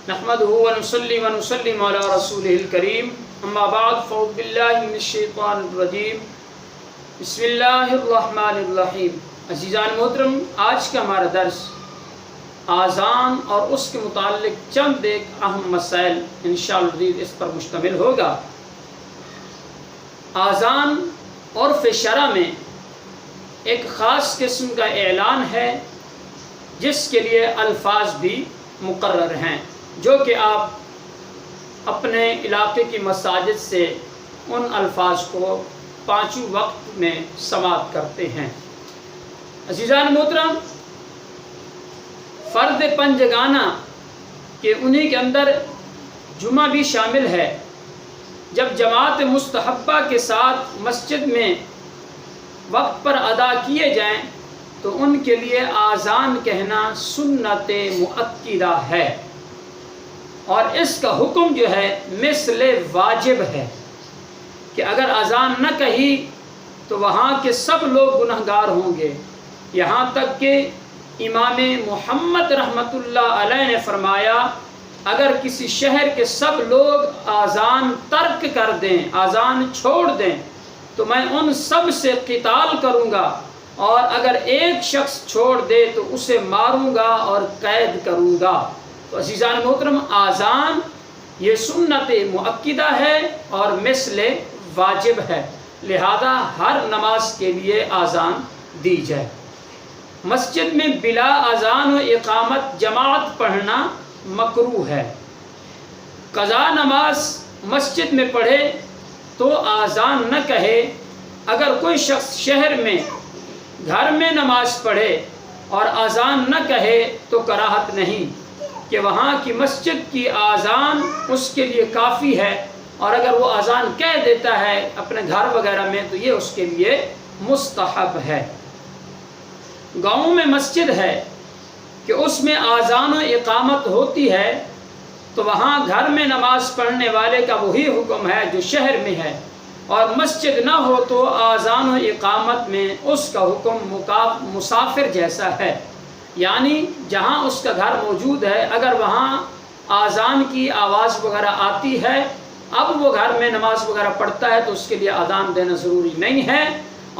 نحمده ونصلي ونسلم على رسوله الكريم اما بعد فاعوذ باللہ من الشیطان الرجیم بسم اللہ الرحمن الرحیم۔ عزیزان محترم، آج کا ہمارا درس آذان اور اس کے متعلق چند ایک اہم مسائل انشاءاللہ اس پر مشتمل ہوگا۔ آذان عرف شرع میں ایک خاص قسم کا اعلان ہے جس کے لیے الفاظ بھی مقرر ہیں، جو کہ آپ اپنے علاقے کی مساجد سے ان الفاظ کو پانچوں وقت میں سماعت کرتے ہیں۔ عزیزان محترم، فرد پنجگانہ کہ انہی کے اندر جمعہ بھی شامل ہے، جب جماعت مستحبہ کے ساتھ مسجد میں وقت پر ادا کیے جائیں تو ان کے لیے آذان کہنا سنت مؤکدہ ہے، اور اس کا حکم جو ہے مثل واجب ہے کہ اگر اذان نہ کہی تو وہاں کے سب لوگ گنہگار ہوں گے۔ یہاں تک کہ امام محمد رحمۃ اللہ علیہ نے فرمایا، اگر کسی شہر کے سب لوگ آذان ترک کر دیں، آذان چھوڑ دیں، تو میں ان سب سے قتال کروں گا، اور اگر ایک شخص چھوڑ دے تو اسے ماروں گا اور قید کروں گا۔ تو عزیزان محترم، آذان یہ سنت مؤکدہ ہے اور مثل واجب ہے، لہذا ہر نماز کے لیے آذان دی جائے۔ مسجد میں بلا اذان و اقامت جماعت پڑھنا مکروہ ہے۔ قضا نماز مسجد میں پڑھے تو آذان نہ کہے۔ اگر کوئی شخص شہر میں گھر میں نماز پڑھے اور آذان نہ کہے تو کراہت نہیں کہ وہاں کی مسجد کی آذان اس کے لیے کافی ہے، اور اگر وہ آذان کہہ دیتا ہے اپنے گھر وغیرہ میں تو یہ اس کے لیے مستحب ہے۔ گاؤں میں مسجد ہے کہ اس میں آذان و اقامت ہوتی ہے تو وہاں گھر میں نماز پڑھنے والے کا وہی حکم ہے جو شہر میں ہے، اور مسجد نہ ہو تو آذان و اقامت میں اس کا حکم مسافر جیسا ہے، یعنی جہاں اس کا گھر موجود ہے اگر وہاں آذان کی آواز وغیرہ آتی ہے، اب وہ گھر میں نماز وغیرہ پڑھتا ہے تو اس کے لیے اذان دینا ضروری نہیں ہے،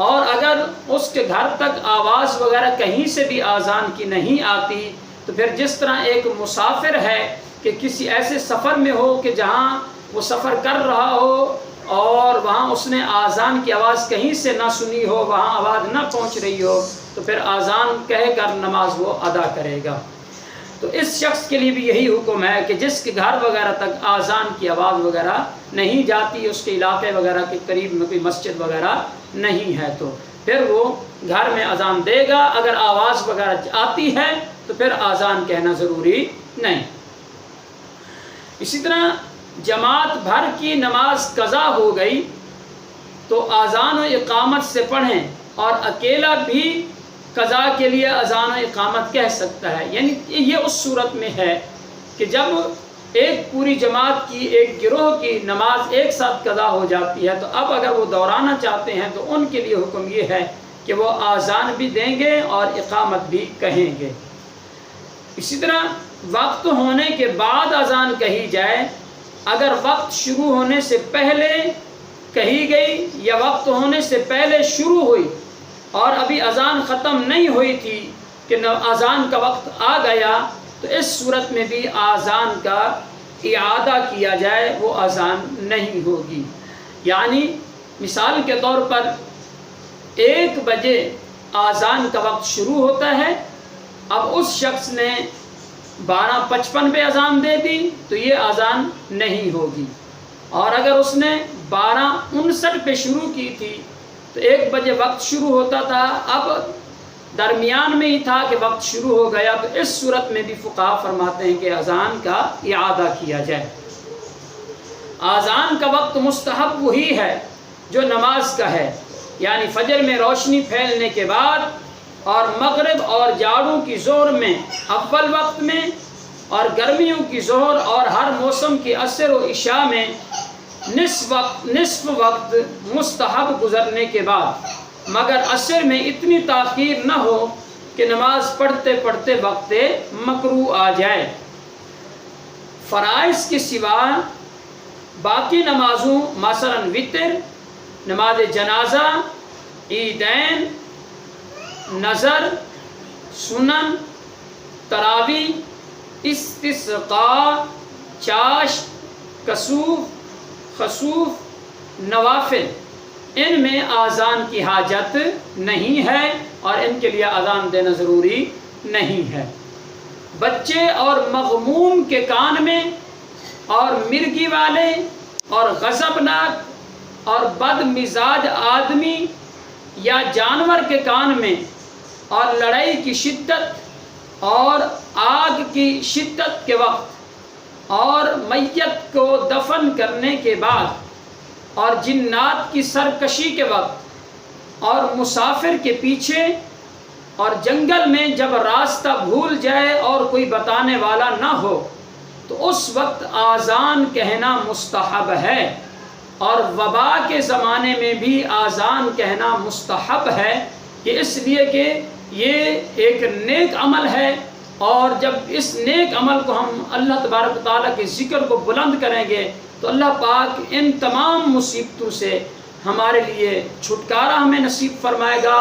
اور اگر اس کے گھر تک آواز وغیرہ کہیں سے بھی آذان کی نہیں آتی تو پھر جس طرح ایک مسافر ہے کہ کسی ایسے سفر میں ہو کہ جہاں وہ سفر کر رہا ہو اور وہاں اس نے آذان کی آواز کہیں سے نہ سنی ہو، وہاں آواز نہ پہنچ رہی ہو، تو پھر آذان کہہ کر نماز وہ ادا کرے گا۔ تو اس شخص کے لیے بھی یہی حکم ہے کہ جس کے گھر وغیرہ تک آذان کی آواز وغیرہ نہیں جاتی، اس کے علاقے وغیرہ کے قریب میں کوئی مسجد وغیرہ نہیں ہے، تو پھر وہ گھر میں اذان دے گا۔ اگر آواز وغیرہ آتی ہے تو پھر آذان کہنا ضروری نہیں۔ اسی طرح جماعت بھر کی نماز قضا ہو گئی تو آذان و اقامت سے پڑھیں، اور اکیلا بھی قضا کے لیے اذان و اقامت کہہ سکتا ہے، یعنی یہ اس صورت میں ہے کہ جب ایک پوری جماعت کی، ایک گروہ کی نماز ایک ساتھ قضا ہو جاتی ہے تو اب اگر وہ دہرانا چاہتے ہیں تو ان کے لیے حکم یہ ہے کہ وہ آذان بھی دیں گے اور اقامت بھی کہیں گے۔ اسی طرح وقت ہونے کے بعد اذان کہی جائے، اگر وقت شروع ہونے سے پہلے کہی گئی یا وقت ہونے سے پہلے شروع ہوئی اور ابھی اذان ختم نہیں ہوئی تھی کہ اذان کا وقت آ گیا، تو اس صورت میں بھی اذان کا اعادہ کیا جائے، وہ اذان نہیں ہوگی۔ یعنی مثال کے طور پر 1 بجے اذان کا وقت شروع ہوتا ہے، اب اس شخص نے 12:55 پہ اذان دے دی تو یہ اذان نہیں ہوگی، اور اگر اس نے 12:59 پہ شروع کی تھی تو 1 بجے وقت شروع ہوتا تھا، اب درمیان میں ہی تھا کہ وقت شروع ہو گیا، تو اس صورت میں بھی فقہا فرماتے ہیں کہ اذان کا اعادہ کیا جائے۔ اذان کا وقت مستحب وہی ہے جو نماز کا ہے، یعنی فجر میں روشنی پھیلنے کے بعد، اور مغرب اور جاڑوں کی ظہر میں اول وقت میں، اور گرمیوں کی ظہر اور ہر موسم کی عصر و عشاء میں نصف وقت مستحب گزرنے کے بعد، مگر عصر میں اتنی تاخیر نہ ہو کہ نماز پڑھتے پڑھتے وقت مکروہ آ جائے۔ فرائض کے سوا باقی نمازوں مثلاً وطر، نماز جنازہ، عیدین، نظر، سنن، تراویح، استسقاء، چاشت، کسوف، خسوف، نوافل، ان میں اذان کی حاجت نہیں ہے اور ان کے لیے اذان دینا ضروری نہیں ہے۔ بچے اور مغموم کے کان میں اور مرگی والے اور غضبناک اور بد مزاج آدمی یا جانور کے کان میں اور لڑائی کی شدت اور آگ کی شدت کے وقت اور میت کو دفن کرنے کے بعد اور جنات کی سرکشی کے وقت اور مسافر کے پیچھے اور جنگل میں جب راستہ بھول جائے اور کوئی بتانے والا نہ ہو تو اس وقت اذان کہنا مستحب ہے، اور وبا کے زمانے میں بھی اذان کہنا مستحب ہے، کہ اس لیے کہ یہ ایک نیک عمل ہے، اور جب اس نیک عمل کو ہم اللہ تبارک و تعالیٰ کے ذکر کو بلند کریں گے تو اللہ پاک ان تمام مصیبتوں سے ہمارے لیے چھٹکارا ہمیں نصیب فرمائے گا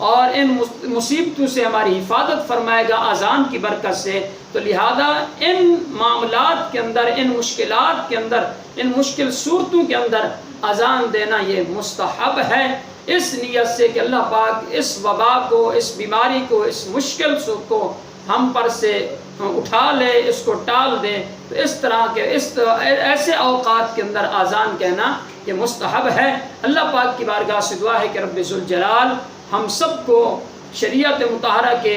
اور ان مصیبتوں سے ہماری حفاظت فرمائے گا اذان کی برکت سے۔ تو لہذا ان معاملات کے اندر، ان مشکلات کے اندر، ان مشکل صورتوں کے اندر اذان دینا یہ مستحب ہے، اس نیت سے کہ اللہ پاک اس وبا کو، اس بیماری کو، اس مشکل کو ہم پر سے اٹھا لے، اس کو ٹال دے۔ تو اس طرح کے ایسے اوقات کے اندر اذان کہنا یہ مستحب ہے۔ اللہ پاک کی بارگاہ سے دعا ہے کہ رب ذوالجلال ہم سب کو شریعت مطہرہ کے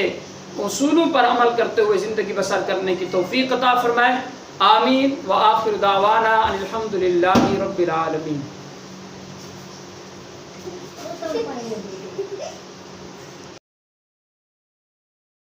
اصولوں پر عمل کرتے ہوئے زندگی بسر کرنے کی توفیق عطا فرمائے۔ آمین وآخر دعوانا ان الحمدللہ رب العالمین۔